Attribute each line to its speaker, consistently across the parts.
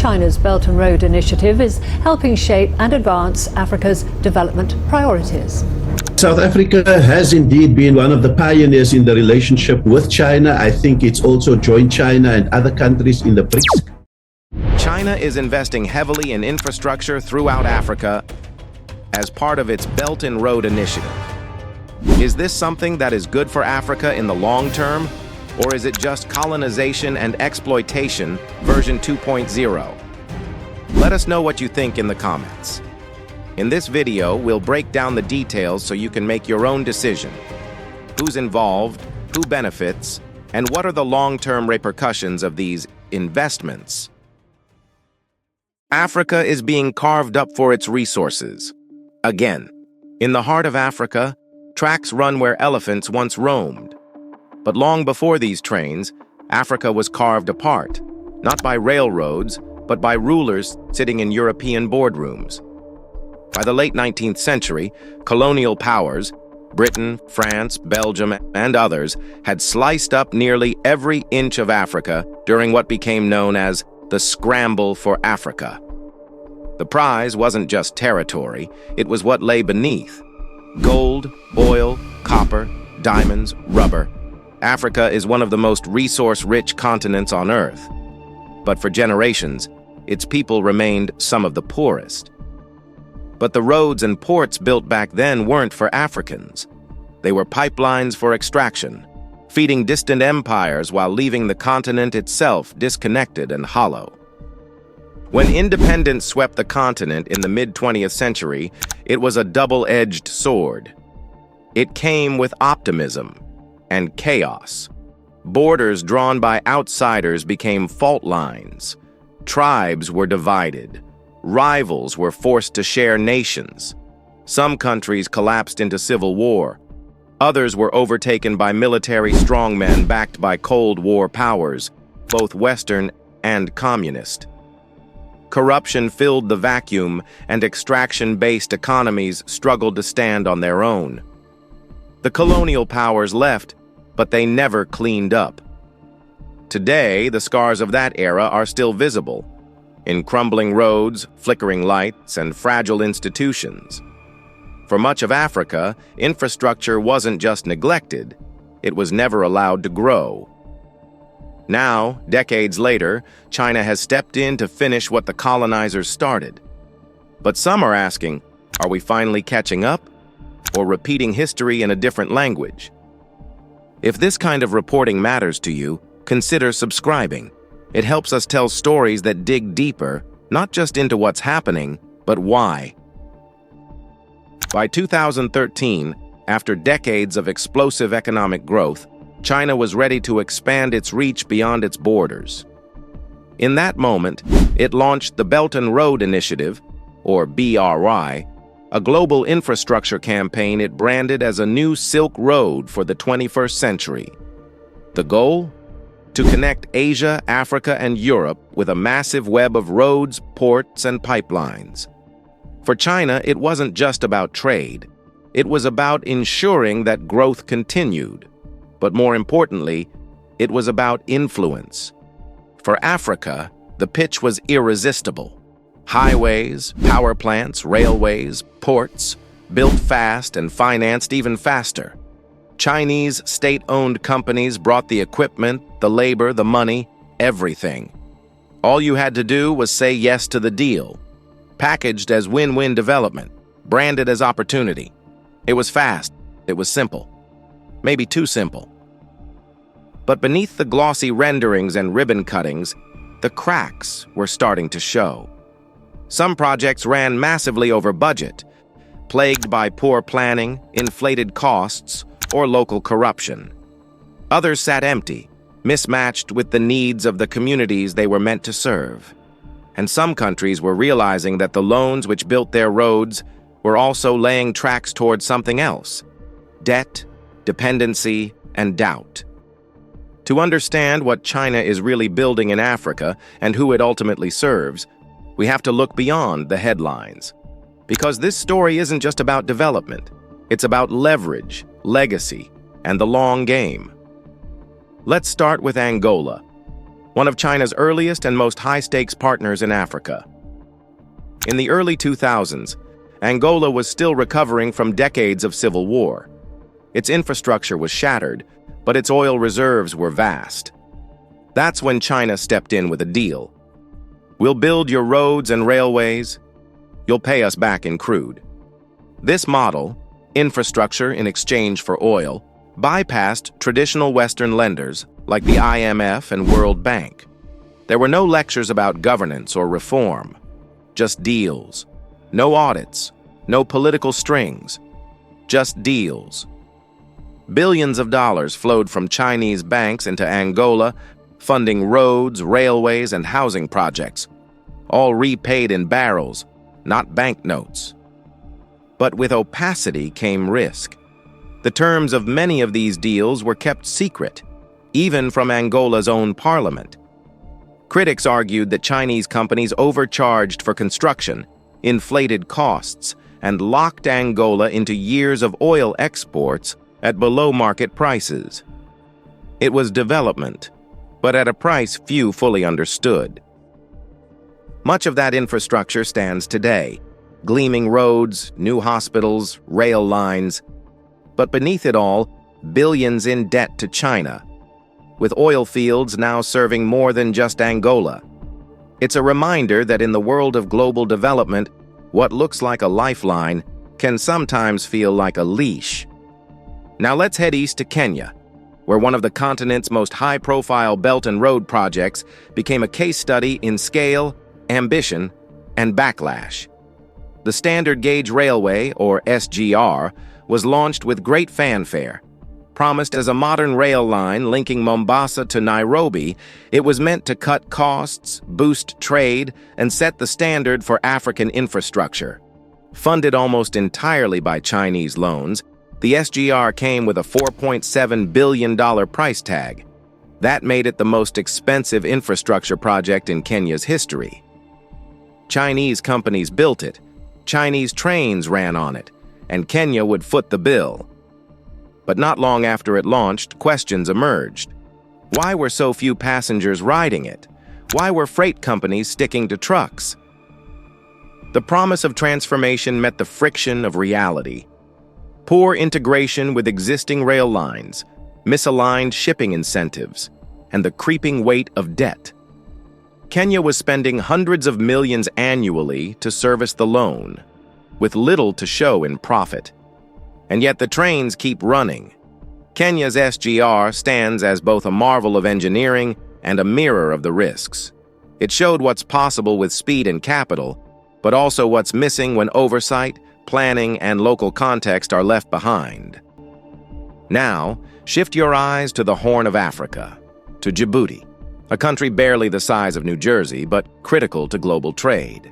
Speaker 1: China's Belt and Road Initiative is helping shape and advance Africa's development priorities.
Speaker 2: South Africa has indeed been one of the pioneers in the relationship with China. I think it's also joined China and other countries in the BRICS.
Speaker 3: China is investing heavily in infrastructure throughout Africa as part of its Belt and Road Initiative. Is this something that is good for Africa in the long term, or is it just colonization and exploitation version 2.0? Let us know what you think in the comments. In this video, we'll break down the details so you can make your own decision. Who's involved, who benefits, and what are the long-term repercussions of these investments? Africa is being carved up for its resources. Again, in the heart of Africa, tracks run where elephants once roamed. But long before these trains, Africa was carved apart, not by railroads, but by rulers sitting in European boardrooms. By the late 19th century, colonial powers, Britain, France, Belgium, and others, had sliced up nearly every inch of Africa during what became known as the scramble for Africa. The prize wasn't just territory, it was what lay beneath. Gold, oil, copper, diamonds, rubber. Africa is one of the most resource-rich continents on Earth. But for generations, its people remained some of the poorest. But the roads and ports built back then weren't for Africans. They were pipelines for extraction, feeding distant empires while leaving the continent itself disconnected and hollow. When independence swept the continent in the mid-20th century, it was a double-edged sword. It came with optimism and chaos. Borders drawn by outsiders became fault lines. Tribes were divided. Rivals were forced to share nations. Some countries collapsed into civil war. Others were overtaken by military strongmen backed by Cold War powers, both Western and communist. Corruption filled the vacuum, and extraction-based economies struggled to stand on their own. The colonial powers left, but they never cleaned up. Today, the scars of that era are still visible, in crumbling roads, flickering lights, and fragile institutions. For much of Africa, infrastructure wasn't just neglected, it was never allowed to grow. Now, decades later, China has stepped in to finish what the colonizers started. But some are asking, are we finally catching up, or repeating history in a different language? If this kind of reporting matters to you, consider subscribing. It helps us tell stories that dig deeper, not just into what's happening, but why. By 2013, after decades of explosive economic growth, China was ready to expand its reach beyond its borders. In that moment, it launched the Belt and Road Initiative, or BRI, a global infrastructure campaign it branded as a new Silk Road for the 21st century. The goal? To connect Asia, Africa, and Europe with a massive web of roads, ports, and pipelines. For China, it wasn't just about trade. It was about ensuring that growth continued. But more importantly, it was about influence. For Africa, the pitch was irresistible. Highways, power plants, railways, ports, built fast and financed even faster. Chinese state-owned companies brought the equipment, the labor, the money, everything. All you had to do was say yes to the deal. Packaged as win-win development, branded as opportunity. It was fast, it was simple. Maybe too simple. But beneath the glossy renderings and ribbon cuttings, the cracks were starting to show. Some projects ran massively over budget, plagued by poor planning, inflated costs, or local corruption. Others sat empty, mismatched with the needs of the communities they were meant to serve. And some countries were realizing that the loans which built their roads were also laying tracks towards something else: debt, dependency, and doubt. To understand what China is really building in Africa and who it ultimately serves, we have to look beyond the headlines. Because this story isn't just about development, it's about leverage, legacy, and the long game. Let's start with Angola. one of China's earliest and most high-stakes partners in Africa. In the early 2000s, Angola was still recovering from decades of civil war. Its infrastructure was shattered, but its oil reserves were vast. That's when China stepped in with a deal. We'll build your roads and railways. You'll pay us back in crude. This model, infrastructure in exchange for oil, bypassed traditional Western lenders like the IMF and World Bank. There were no lectures about governance or reform, just deals. No audits, no political strings, just deals. Billions of dollars flowed from Chinese banks into Angola, funding roads, railways, and housing projects, all repaid in barrels, not banknotes. But with opacity came risk. The terms of many of these deals were kept secret, even from Angola's own parliament. Critics argued that Chinese companies overcharged for construction, inflated costs, and locked Angola into years of oil exports at below-market prices. It was development, but at a price few fully understood. Much of that infrastructure stands today: gleaming roads, new hospitals, rail lines. But beneath it all, billions in debt to China, with oil fields now serving more than just Angola. It's a reminder that in the world of global development, what looks like a lifeline can sometimes feel like a leash. Now let's head east to Kenya, where one of the continent's most high-profile Belt and Road projects became a case study in scale, ambition, and backlash. The Standard Gauge Railway, or SGR, was launched with great fanfare. Promised as a modern rail line linking Mombasa to Nairobi, it was meant to cut costs, boost trade, and set the standard for African infrastructure. Funded almost entirely by Chinese loans, the SGR came with a $4.7 billion price tag. That made it the most expensive infrastructure project in Kenya's history. Chinese companies built it, Chinese trains ran on it, and Kenya would foot the bill. But not long after it launched, questions emerged. Why were so few passengers riding it? Why were freight companies sticking to trucks? The promise of transformation met the friction of reality. Poor integration with existing rail lines, misaligned shipping incentives, and the creeping weight of debt. Kenya was spending hundreds of millions annually to service the loan, with little to show in profit. And yet the trains keep running. Kenya's SGR stands as both a marvel of engineering and a mirror of the risks. It showed what's possible with speed and capital, but also what's missing when oversight, planning, and local context are left behind. Now, shift your eyes to the Horn of Africa, to Djibouti, a country barely the size of New Jersey, but critical to global trade.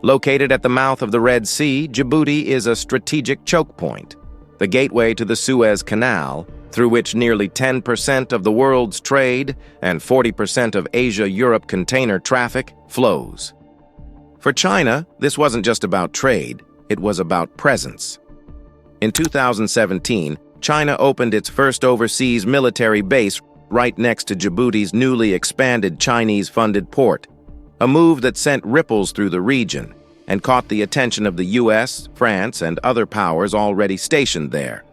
Speaker 3: Located at the mouth of the Red Sea, Djibouti is a strategic choke point, the gateway to the Suez Canal, through which nearly 10% of the world's trade and 40% of Asia-Europe container traffic flows. For China, this wasn't just about trade, it was about presence. In 2017, China opened its first overseas military base right next to Djibouti's newly expanded Chinese-funded port, a move that sent ripples through the region and caught the attention of the US, France, and other powers already stationed there.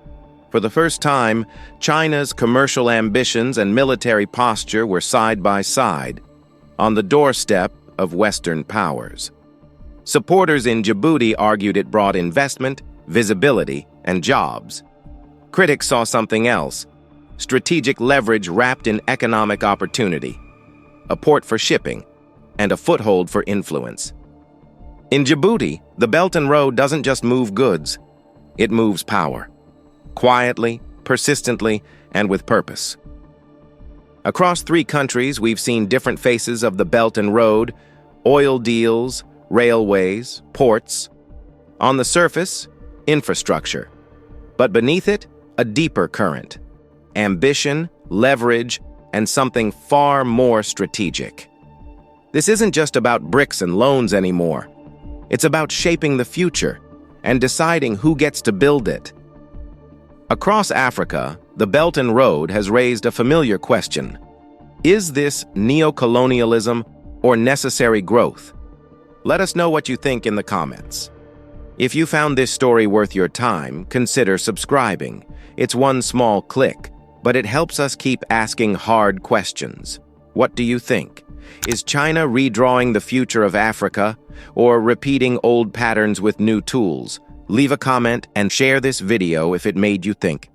Speaker 3: For the first time, China's commercial ambitions and military posture were side by side, on the doorstep of Western powers. Supporters in Djibouti argued it brought investment, visibility, and jobs. Critics saw something else: strategic leverage wrapped in economic opportunity, a port for shipping, and a foothold for influence. In Djibouti, the Belt and Road doesn't just move goods, it moves power. Quietly, persistently, and with purpose. Across 3 countries, we've seen different faces of the Belt and Road: oil deals, railways, ports. On the surface, infrastructure. But beneath it, a deeper current: ambition, leverage, and something far more strategic. This isn't just about bricks and loans anymore. It's about shaping the future and deciding who gets to build it. Across Africa, the Belt and Road has raised a familiar question: Is this neocolonialism or necessary growth? Let us know what you think in the comments. If you found this story worth your time, consider subscribing. It's one small click, but it helps us keep asking hard questions. What do you think? Is China redrawing the future of Africa or repeating old patterns with new tools? Leave a comment and share this video if it made you think.